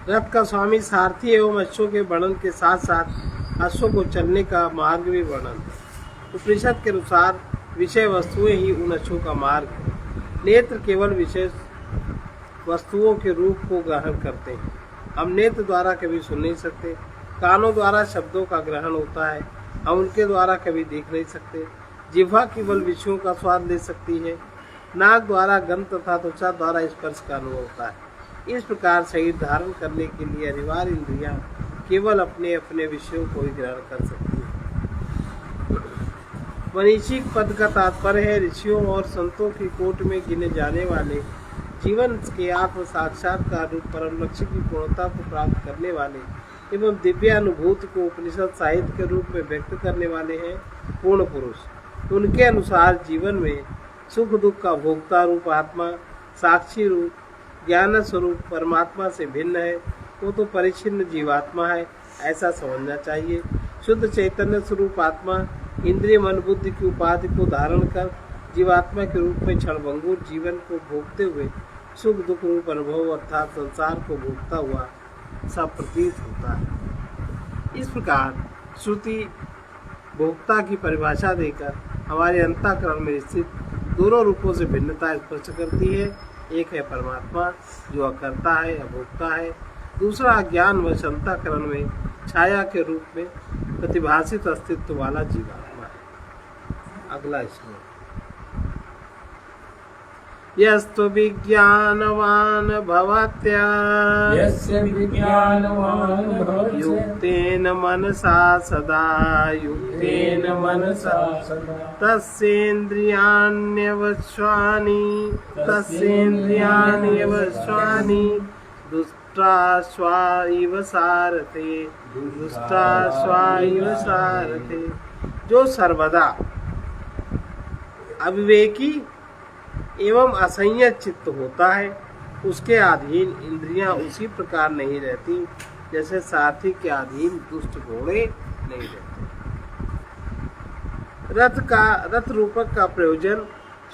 रथ का स्वामी सारथी एवं अश्वों के वर्णन के साथ साथ अश्वों को चलने का मार्ग भी वर्णन है। उपनिषद के अनुसार विषय वस्तुएं ही उन अश्वों का मार्ग है। नेत्र केवल विशेष वस्तुओं के रूप को ग्रहण करते हैं। हम नेत्र द्वारा कभी सुन नहीं सकते। कानों द्वारा शब्दों का ग्रहण होता है, हम उनके द्वारा कभी देख नहीं सकते। जिह्वा केवल विषयों का स्वाद ले सकती है। नाक द्वारा गंध तथा त्वचा द्वारा स्पर्श का अनुभव होता है। इस प्रकार शरीर धारण करने के लिए अनिवार्य इंद्रियां केवल अपने अपने विषयों को ही ग्रहण कर सकती है। मनीषिक पद का तात्पर्य है ऋषियों और संतों की कोट में गिने जाने वाले जीवन के आत्म साक्षात्कार रूप परम लक्ष्य की पूर्णता को प्राप्त करने वाले एवं दिव्य अनुभूति को उपनिषद साहित्य के रूप में व्यक्त करने वाले हैं पूर्ण पुरुष। उनके अनुसार जीवन में सुख दुख का भोक्ता रूप आत्मा साक्षी रूप ज्ञान स्वरूप परमात्मा से भिन्न है। वो तो परिच्छिन्न जीवात्मा है, ऐसा समझना चाहिए। शुद्ध चैतन्य स्वरूप आत्मा इंद्रिय मन बुद्धि की उपाधि को धारण कर जीवात्मा के रूप में क्षणभंगुर जीवन को भोगते हुए सुख दुख रूप अनुभव अर्थात संसार को भोगता हुआ सा प्रतीत होता है। इस प्रकार श्रुति भोक्ता की परिभाषा देकर हमारे अंतःकरण में स्थित दोनों रूपों से भिन्नता स्पष्ट करती है। एक है परमात्मा जो अकर्ता है, अभोक्ता है। दूसरा अज्ञान व अंतःकरण में छाया के रूप में प्रतिभासित अस्तित्व वाला जीवात्मा है। अगला श्लोक। यस्तु विज्ञानवान् भवत्या युक्तेन मनसा सदा तस्येन्द्रियाण्यवश्वानि दुष्टाश्वा सारथे। जो सर्वदा अविवेकी एवं असंयत चित्त होता है उसके अधीन इंद्रियां उसी प्रकार नहीं रहती जैसे सारथी के अधीन दुष्ट घोड़े नहीं रहते। रथ रूपक का प्रयोजन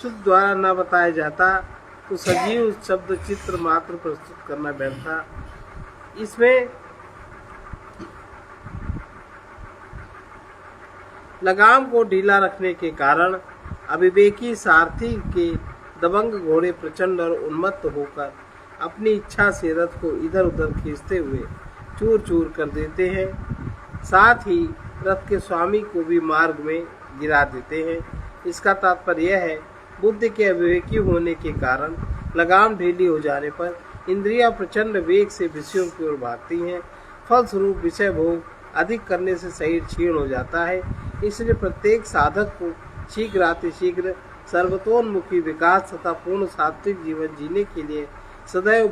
शुद्ध द्वारा न बताया जाता तो सजीव शब्द चित्र मात्र प्रस्तुत करना व्यर्थ। इसमें लगाम को ढीला रखने के कारण अविवेकी सारथी के दबंग घोड़े प्रचंड और उन्मत्त होकर अपनी इच्छा से रथ को इधर उधर खींचते हुए चूर चूर कर देते हैं। साथ ही रथ के स्वामी को भी मार्ग में गिरा देते हैं। इसका तात्पर्य यह है बुद्धि के अविवेकी होने के कारण लगाम ढीली हो जाने पर इंद्रियां प्रचंड वेग से विषयों की ओर भागती हैं। फलस्वरूप विषय भोग अधिक करने से शरीर क्षीण हो जाता है। इसलिए प्रत्येक साधक को शीघ्र सर्वतोन्मुखी विकास तथा पूर्ण सात्विक जीवन जीने के लिए सदैव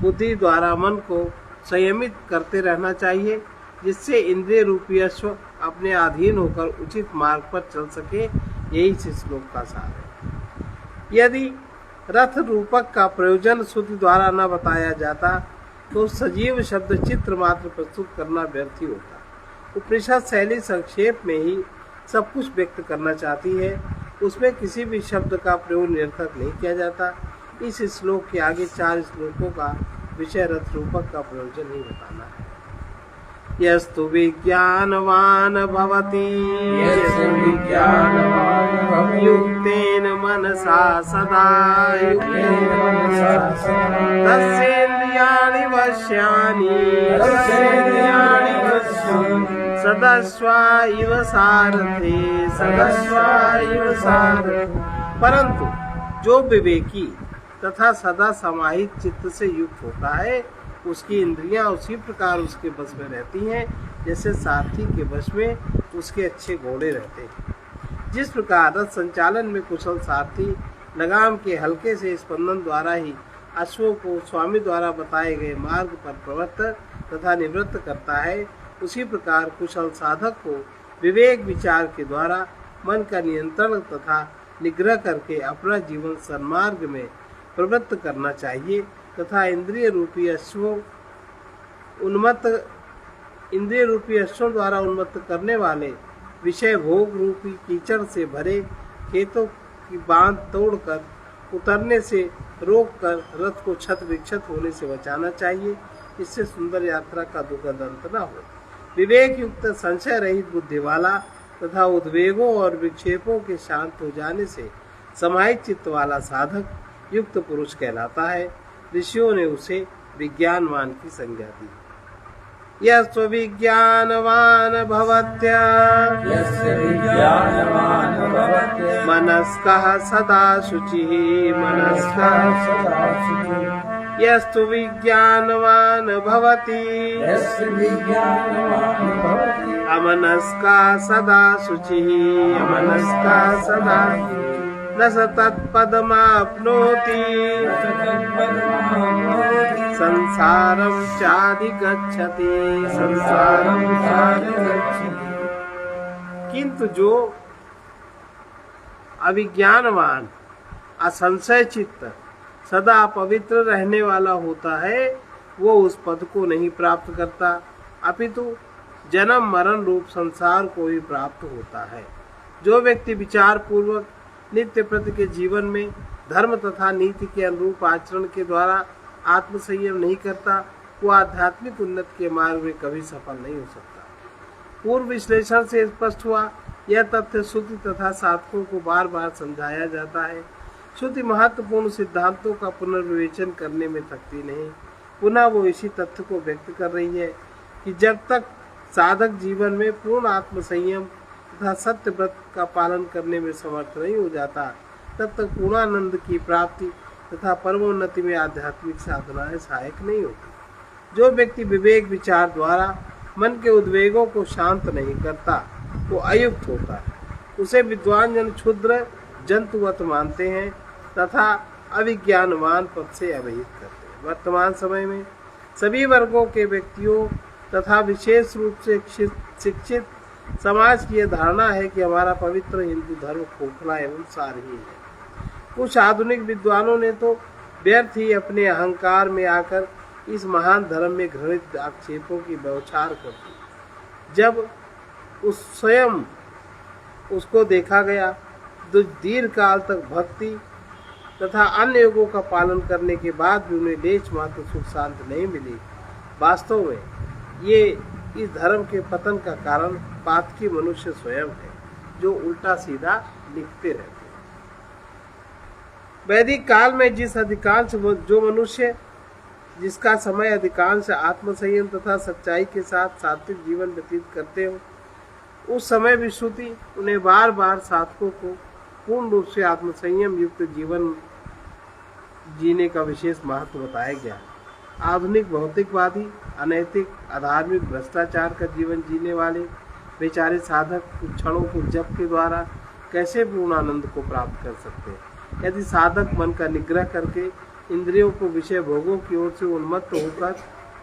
बुद्धि द्वारा मन को संयमित करते रहना चाहिए, जिससे इंद्रिय रूपी अश्व अपने अधीन होकर उचित मार्ग पर चल सके। यही इस श्लोक का सार है। यदि रथ रूपक का प्रयोजन श्रुति द्वारा न बताया जाता तो सजीव शब्द चित्र मात्र प्रस्तुत करना व्यर्थ ही होता। उपनिषद शैली संक्षेप में ही सब कुछ व्यक्त करना चाहती है, उसमें किसी भी शब्द का प्रयोग निरर्थक नहीं किया जाता। इस श्लोक के आगे 4 श्लोकों का विषय रथ रूपक का प्रयोजन ही बताना है। यस्तु विज्ञानवान् भवति युक्तेन मनसा सदा तस्येन्द्रियाणि वश्यानि सदस्वा इव सारथे। परंतु जो विवेकी तथा सदा समाहित चित्त से युक्त होता है उसकी इंद्रियां उसी प्रकार उसके वश में रहती हैं जैसे सारथी के वश में उसके अच्छे घोड़े रहते हैं। जिस प्रकार रथ संचालन में कुशल सारथी लगाम के हल्के से स्पंदन द्वारा ही अश्वों को स्वामी द्वारा बताए गए मार्ग पर प्रवृत्त तथा निवृत्त करता है, उसी प्रकार कुशल साधक को विवेक विचार के द्वारा मन का नियंत्रण तथा निग्रह करके अपना जीवन सन्मार्ग में प्रवृत्त करना चाहिए तथा इंद्रिय रूपी अश्वों द्वारा उन्मत्त करने वाले विषय भोग रूपी कीचड़ से भरे की बांध तोड़कर उतरने से रोककर रथ को क्षत विक्षत होने से बचाना चाहिए। इससे सुंदर यात्रा का दुखद अंत न हो। विवेक युक्त संशय रहित बुद्धि वाला तथा उद्वेगों और विक्षेपों के शांत हो जाने से समाहित चित्त वाला साधक युक्त पुरुष कहलाता है। ऋषियों ने उसे विज्ञानवान की संज्ञा दी। यस्व विज्ञानवान भवत्य मनस्कः सदा शुचिः यस्तु विज्ञानवान भवति अमनस्का सदा शुचिः न स तत्पदमाप्नोति संसारं चाधिगच्छति किंतु जो अविज्ञानवान असंशय चित्त सदा पवित्र रहने वाला होता है वो उस पद को नहीं प्राप्त करता, अपितु जन्म मरण रूप संसार को ही प्राप्त होता है। जो व्यक्ति विचार पूर्वक नित्य प्रति के जीवन में धर्म तथा नीति के अनुरूप आचरण के द्वारा आत्म संयम नहीं करता, वो आध्यात्मिक उन्नति के मार्ग में कभी सफल नहीं हो सकता। पूर्व विश्लेषण से स्पष्ट हुआ यह तथ्य श्रुति तथा साधकों को बार बार समझाया जाता है। श्रुति महत्वपूर्ण सिद्धांतों का पुनर्विवेचन करने में थकती नहीं। पुनः वो इसी तथ्य को व्यक्त कर रही है कि जब तक साधक जीवन में पूर्ण आत्म संयम तथा सत्य व्रत का पालन करने में समर्थ नहीं हो जाता, तब तक पूर्णानंद की प्राप्ति तथा परमोन्नति में आध्यात्मिक साधनाएं सहायक नहीं होती। जो व्यक्ति विवेक विचार द्वारा मन के उद्वेगों को शांत नहीं करता वो अयुक्त होता है। उसे विद्वान जन क्षुद्र जंतुवत मानते हैं तथा अविज्ञानवान पद से अवहित करते हैं। वर्तमान समय में सभी वर्गों के व्यक्तियों तथा विशेष रूप से शिक्षित समाज की यह धारणा है कि हमारा पवित्र हिंदू धर्म खोखला एवं सारहीन है। कुछ आधुनिक विद्वानों ने तो व्यर्थ ही अपने अहंकार में आकर इस महान धर्म में घृणित आक्षेपों की बौछार कर दी। जब स्वयं उसको देखा गया तो दीर्घ काल तक भक्ति तथा अन्य योगों का पालन करने के बाद भी उन्हें लेच मात्र सुख शांति नहीं मिली। वास्तव में ये इस धर्म के पतन का कारण पातकी मनुष्य स्वयं है, जो उल्टा सीधा लिखते रहते हैं। वैदिक काल में जो मनुष्य जिसका समय अधिकांश आत्म संयम तथा सच्चाई के साथ सात्विक जीवन व्यतीत करते हो, उस समय भी श्रुति उन्हें बार बार साधकों को पूर्ण रूप से आत्म संयम युक्त जीवन जीने का विशेष महत्व बताया गया। आधुनिक भौतिकवादी अनैतिक अधार्मिक भ्रष्टाचार का जीवन जीने वाले बेचारे साधक कुछ क्षणों के जप के द्वारा कैसे पूर्ण आनंद को प्राप्त कर सकते हैं। यदि साधक मन का निग्रह करके इंद्रियों को विषय भोगों की ओर से उन्मत्त होकर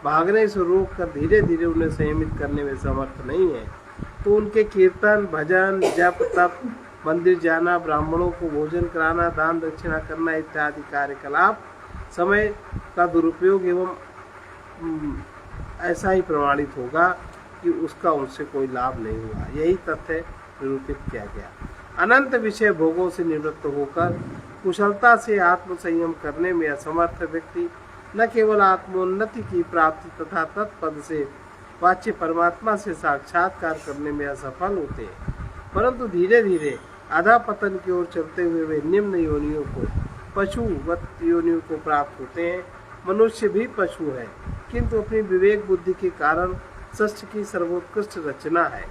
भागने से रोककर धीरे धीरे उन्हें संयमित करने में समर्थ नहीं है, तो उनके कीर्तन भजन जप तप मंदिर जाना ब्राह्मणों को भोजन कराना दान दक्षिणा करना इत्यादि कार्यकलाप समय का दुरुपयोग एवं ऐसा ही प्रमाणित होगा कि उसका उनसे कोई लाभ नहीं हुआ। यही तथ्य निरूपित किया गया। अनंत विषय भोगों से निवृत्त होकर कुशलता से आत्म संयम करने में असमर्थ व्यक्ति न केवल आत्मोन्नति की प्राप्ति तथा तत्पद से वाच्य परमात्मा से साक्षात्कार करने में असफल होते हैं, परंतु धीरे धीरे आधा पतन की ओर चलते हुए वे निम्न योनियों को पशुवत योनियों को प्राप्त होते हैं। मनुष्य भी पशु है, किंतु अपनी विवेक बुद्धि के कारण सृष्टि की सर्वोत्कृष्ट रचना है।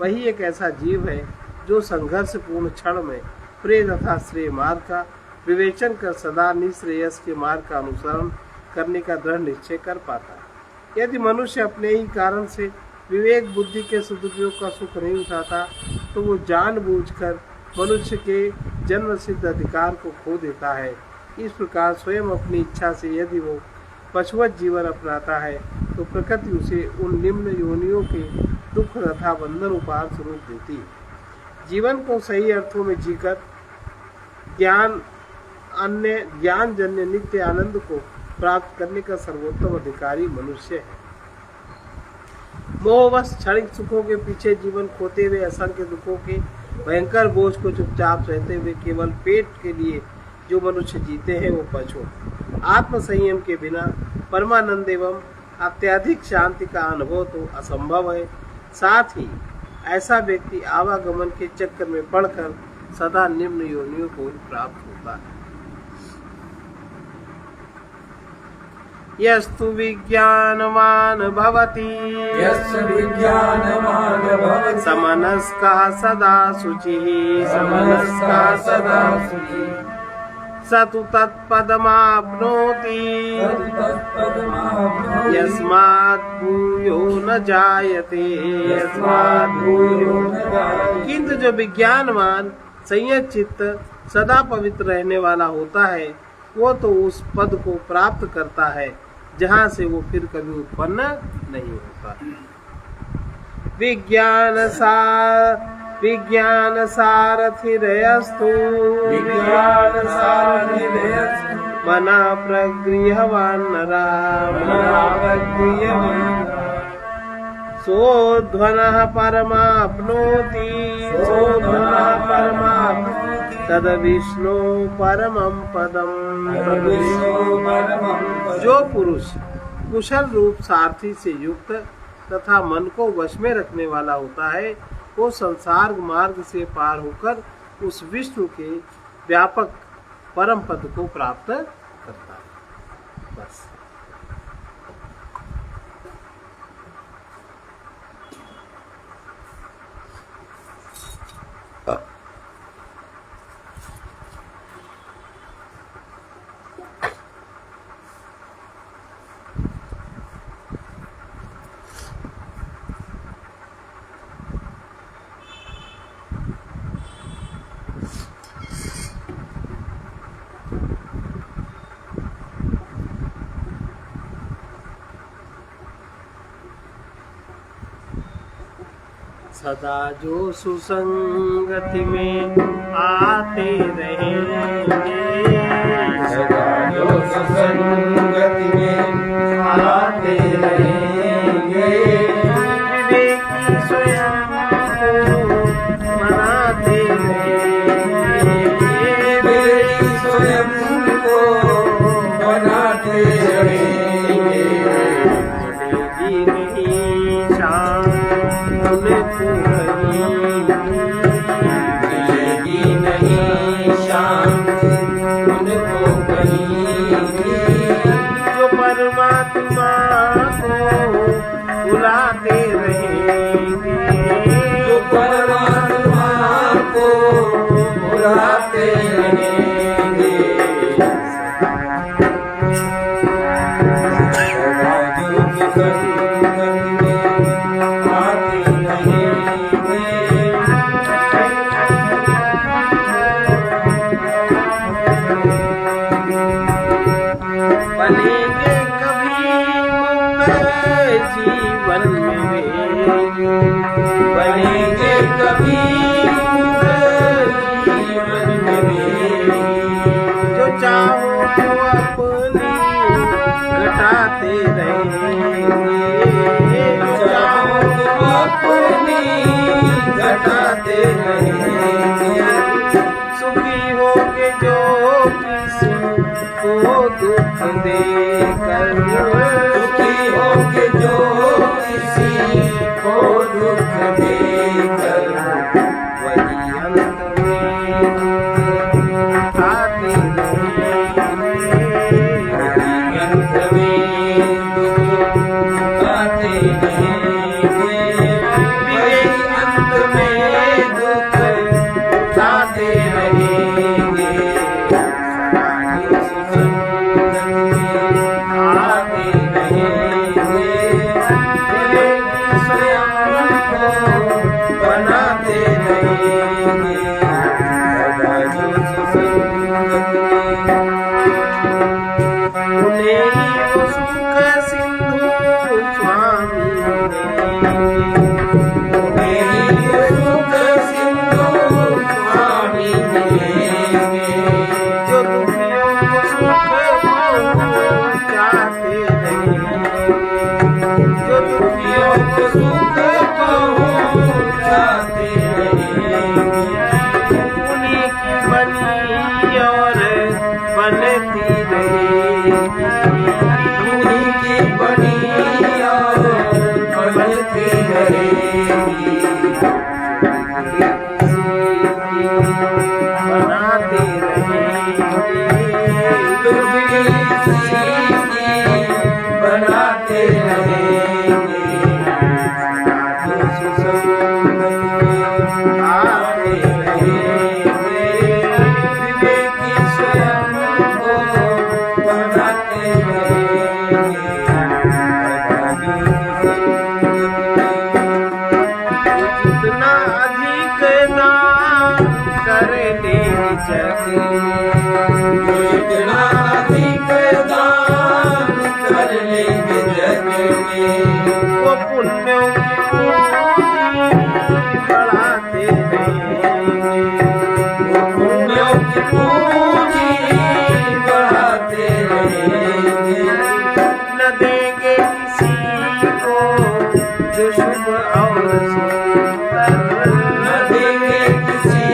वही एक ऐसा जीव है जो संघर्ष पूर्ण क्षण में प्रेय तथा श्रेय मार्ग का विवेचन कर सदा निश्रेयस के मार्ग का अनुसरण करने का दृढ़ निश्चय कर पाता है। यदि मनुष्य अपने ही कारण से विवेक बुद्धि के सदुपयोग का सुख नहीं उठाता, तो वो जानबूझकर मनुष्य के जन्म सिद्ध अधिकार को खो देता है। इस प्रकार स्वयं अपनी इच्छा से यदि वो पशुवत जीवन अपनाता है, तो प्रकृति उसे उन निम्न योनियों के दुख तथा बंधन उपहार स्वरूप देती है। जीवन को सही अर्थों में जीकर ज्ञान जन्य नित्य आनंद को प्राप्त करने का सर्वोत्तम अधिकारी मनुष्य है। मोहवश क्षणिक सुखों के पीछे जीवन खोते हुए असंख्य दुखों के भयंकर बोझ को चुपचाप सहते हुए केवल पेट के लिए जो मनुष्य जीते हैं वो पशु। आत्म संयम के बिना परमानंद एवं अत्यधिक शांति का अनुभव तो असंभव है। साथ ही ऐसा व्यक्ति आवागमन के चक्कर में पड़कर सदा निम्न योनियों को प्राप्त होता है। यस्तु विज्ञानवान भवति यस्य विज्ञानवान् भवति समनस्कः सदा शुचिः समनस्कः सदा शुचिः स तु तत्पदमाप्नोति तत्पदमाप्नोति यस्मात् भूयो न जायते यस्मात् भूयो न जायते। किंतु जो विज्ञानवान संयत चित्त सदा पवित्र रहने वाला होता है वो तो उस पद को प्राप्त करता है जहाँ से वो फिर कभी उत्पन्न नहीं होता। विज्ञान सारथिरयस्तु मना प्रगृहवान् नरः सोध्वनः परमाप्नोति तद विष्णु परमं पदम। जो पुरुष कुशल रूप सारथी से युक्त तथा मन को वश में रखने वाला होता है वो संसार मार्ग से पार होकर उस विष्णु के व्यापक परम पद को प्राप्त करता है। बस सदा जो सुसंगति में आते रहेंगे सदा जो सुसंगति में आते रहेंगे विवेकी स्वयं को मनाते रहेंगे विवेकी स्वयं को बनाते रहेंगे चलेगी नहीं शाम उनको मिलेगी नहीं शांति उनको कहीं जो परमात्मा को बुलाते रहेंगे जो परमात्मा को बुलाते रहेंगे सदा जो सुसंगति में आते रहेंगे बनेंगे कभी मुक्त जीवन में वे बनेंगे कभी जीवन में वे जो चाहो तो अपनी घटाते रहेंगे जो चाहो तो अपनी घटाते रहेंगे सुखी होके जो किसी को दुख देकर दुखी होके जो किसी को दुख देकर वही अंत में दुख आते रहेंगे अंत में दुख आते रहेंगे वही अंत में दुख उठाते रहेंगे सदा जो सुसंगति में आते रहेंगे दूरी की बनी और बढ़ती रहेगी। बनाते रहेंगे, दूरी किसी की बनाते रहेंगे। आते रहेंगे, विवेकी स्वयं को बनाते रहेंगे। जितना अधिक दान करने जग, जितना अधिक दान कर लेंगे जग में, वो पुण्यों की पूंजी बढ़ाते रहेंगे। वो पुण्यों की पूंजी बढ़ाते रहेंगे। न देंगे किसी को जो शुभ और सुंदर, न देंगे किसी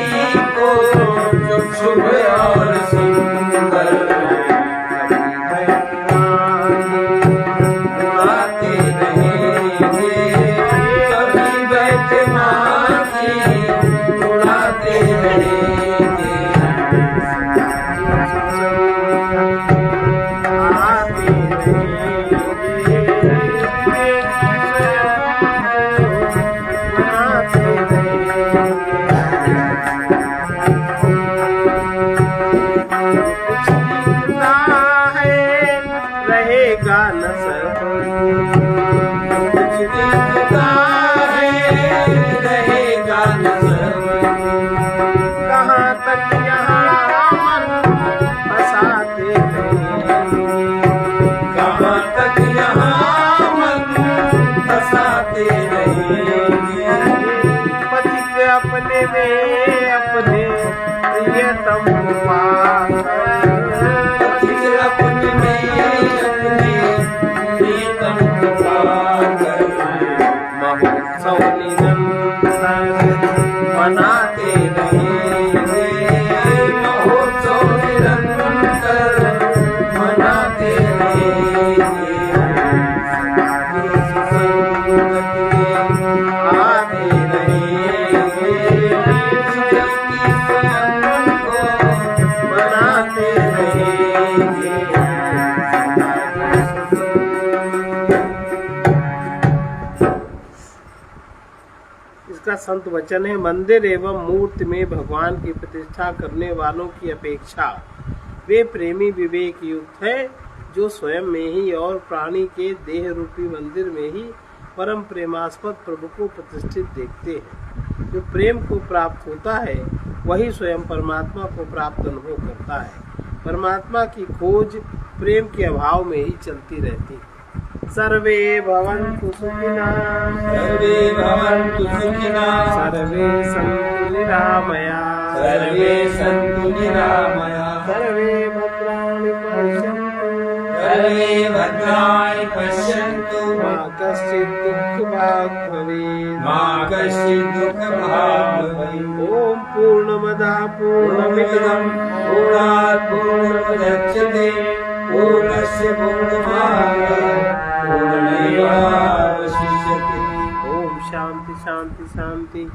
को जो शुभ और सुंदर। उड़ाते रहेंगे, कभी बैठ माची उड़ाते रहेंगे। आते रहेंगे, बनाते रहेंगे। कुछ दिखता है रहेगा न सब, कुछ दिखता है रहेगा न सब। कहाँ तक यहाँ मन फंसाते रहेंगे। कहाँ तक यहाँ मन फंसाते रहेंगे। पथिक अपने में अपने प्रियतम को पाकर, पथिक अपने में अपने प्रीतम को पाकर, महोत्सव निरंतर मनाते रहेंगे। महोत्सव निरंतर मनाते रहेंगे। आते रहेंगे, जिंदगी स्वयं को बनाते रहेंगे। इसका संत वचन है, मंदिर एवं मूर्ति में भगवान की प्रतिष्ठा करने वालों की अपेक्षा वे प्रेमी विवेक युक्त है जो स्वयं में ही और प्राणी के देह रूपी मंदिर में ही परम प्रेमास्पद प्रभु को प्रतिष्ठित देखते हैं। जो प्रेम को प्राप्त होता है वही स्वयं परमात्मा को प्राप्त अनुभव करता है। परमात्मा की खोज प्रेम के अभाव में ही चलती रहती है। सर्वे भवन्तु सुखिनः, सर्वे भवन्तु सुखिनः, सर्वे सन्तु निरामयाः, सर्वे सन्तु निरामयाः, सर्वे भद्राणि पश्यन्तु, सर्वे भद्राणि पश्यन्तु, मा कश्चित् दुःखभाग् भवेत्, मा कश्चित् दुःखभाग् भवेत्। ॐ पूर्णमदः पूर्णमिदं पूर्णात् पूर्णमुदच्यते पूर्णस्य पूर्णमादाय पूर्णमेवावशिष्यते। ॐ शान्ति शान्ति शान्तिः।